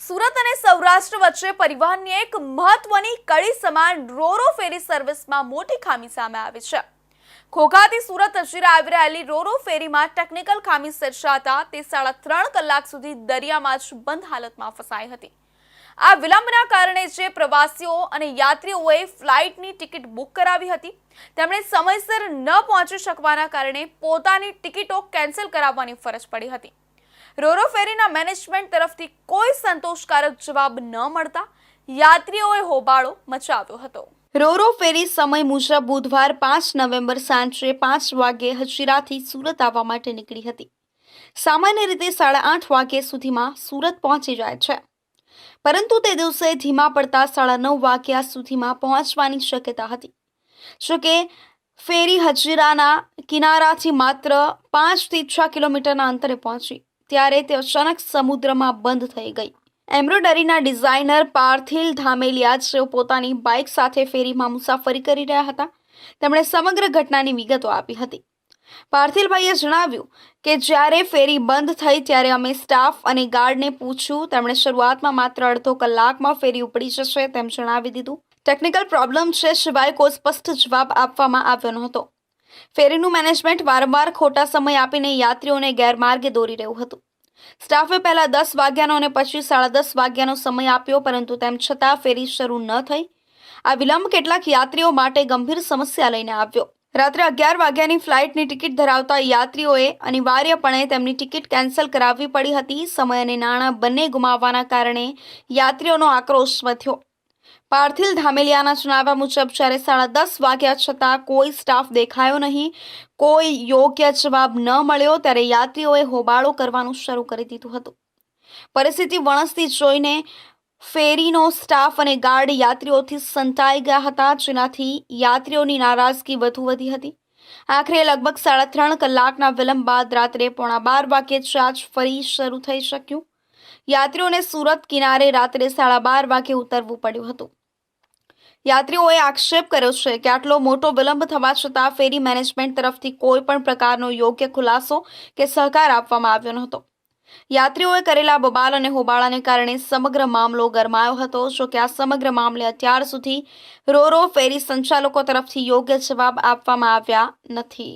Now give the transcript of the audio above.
સુરત અને સૌરાષ્ટ્ર વચ્ચે પરિવહનની એક મહત્વની કડી સમાન રોરો ફેરી સર્વિસમાં મોટી ખામી સામે આવી છે। ઘોઘાથી સુરત હજીરા આવી રહેલી રોરો ફેરીમાં ટેકનિકલ ખામી સર્જાતા તે 3.5 કલાક સુધી દરિયામાં જ બંધ હાલતમાં ફસાઈ હતી। આ વિલંબના કારણે જે પ્રવાસીઓ અને યાત્રીઓએ ફ્લાઇટની ટિકિટ બુક કરાવી હતી તેમણે સમયસર ન પહોંચી શકવાના કારણે પોતાની ટિકિટો કેન્સલ કરાવવાની ફરજ પડી હતી। રોરો ફેરીના મેનેજમેન્ટ તરફથી કોઈ સંતોષકારક જવાબ ન મળતા યાત્રીઓએ હોબાળો મચાવ્યો હતો। રોરો ફેરી સમય મુજબ બુધવાર 5 નવેમ્બર સાંજે 5 વાગ્યે હજીરાથી સુરત આવવા માટે નીકળી હતી। સામાન્ય રીતે 8:30 વાગ્યા સુધીમાં સુરત પહોંચી જાય છે, પરંતુ તે દિવસે ધીમા પડતા 9:30 વાગ્યા સુધીમાં પહોંચવાની શક્યતા હતી। જોકે ફેરી હજીરાના કિનારાથી માત્ર 5 થી 6 કિલોમીટરના અંતરે પહોંચી ત્યારે તે અચાનક સમુદ્રમાં બંધ થઈ ગઈ। એમ્બ્રોઇડરીના ડિઝાઇનર પાર્થિલ ધામેલિયા જેઓ પોતાની બાઇક સાથે ફેરીમાં મુસાફરી કરી રહ્યા હતા તેમણે સમગ્ર ઘટનાની વિગતો આપી હતી। પાર્થિલભાઈએ જણાવ્યું કે જ્યારે ફેરી બંધ થઈ ત્યારે અમે સ્ટાફ અને ગાર્ડને પૂછ્યું। તેમણે શરૂઆતમાં માત્ર અડધો કલાકમાં ફેરી ઉપડી જશે તેમ જણાવી દીધું। ટેકનિકલ પ્રોબ્લેમ છે સિવાય કોઈ સ્પષ્ટ જવાબ આપવામાં આવ્યો નહોતો। ફેરીનું મેનેજમેન્ટ વારંવાર ખોટા સમય આપીને યાત્રીઓને ગેરમાર્ગે દોરી રહ્યું હતું। સ્ટાફે પહેલા 10 વાગ્યાનો અને પછી 10:30 વાગ્યાનો સમય આપ્યો, પરંતુ તેમ છતાં ફેરી શરૂ ન થઈ। આ વિલંબ કેટલાક યાત્રીઓ માટે ગંભીર સમસ્યા લઈને આવ્યો। રાત્રે 11 વાગ્યાની ફ્લાઇટની ટિકિટ ધરાવતા યાત્રીઓએ અનિવાર્યપણે તેમની ટિકિટ કેન્સલ કરાવવી પડી હતી। સમય અને નાણાં બંને ગુમાવવાના કારણે યાત્રીઓનો આક્રોશ વધ્યો। પાર્થિલ ધામેલિયાના જણાવ્યા મુજબ જ્યારે 10:30 વાગ્યા છતાં કોઈ સ્ટાફ દેખાયો નહીં, કોઈ યોગ્ય જવાબ ન મળ્યો ત્યારે યાત્રીઓએ હોબાળો કરવાનું શરૂ કરી દીધું હતું। પરિસ્થિતિ વણસતી જોઈને ફેરીનો સ્ટાફ અને ગાર્ડ યાત્રીઓથી સંતાઈ ગયા હતા, જેનાથી યાત્રીઓની નારાજગી વધુ વધી હતી। આખરે લગભગ 3.5 કલાકના વિલંબ બાદ રાત્રે 11:15 વાગ્યે ચાર્જ ફરી શરૂ થઈ શક્યું। યાત્રીઓને સુરત કિનારે રાત્રે 12:30 વાગ્યે ઉતરવું પડ્યું હતું। યાત્રીઓએ આક્ષેપ કર્યો છે કે આટલો મોટો વિલંબ થવા છતાં ફેરી મેનેજમેન્ટ તરફથી કોઈ પણ પ્રકારનો યોગ્ય ખુલાસો કે સહકાર આપવામાં આવ્યો નહોતો। યાત્રીઓએ કરેલા બબાલ અને હોબાળાને કારણે સમગ્ર મામલો ગરમાયો હતો। જો કે આ સમગ્ર મામલે અત્યાર સુધી રોરો ફેરી સંચાલકો તરફથી યોગ્ય જવાબ આપવામાં આવ્યા નથી।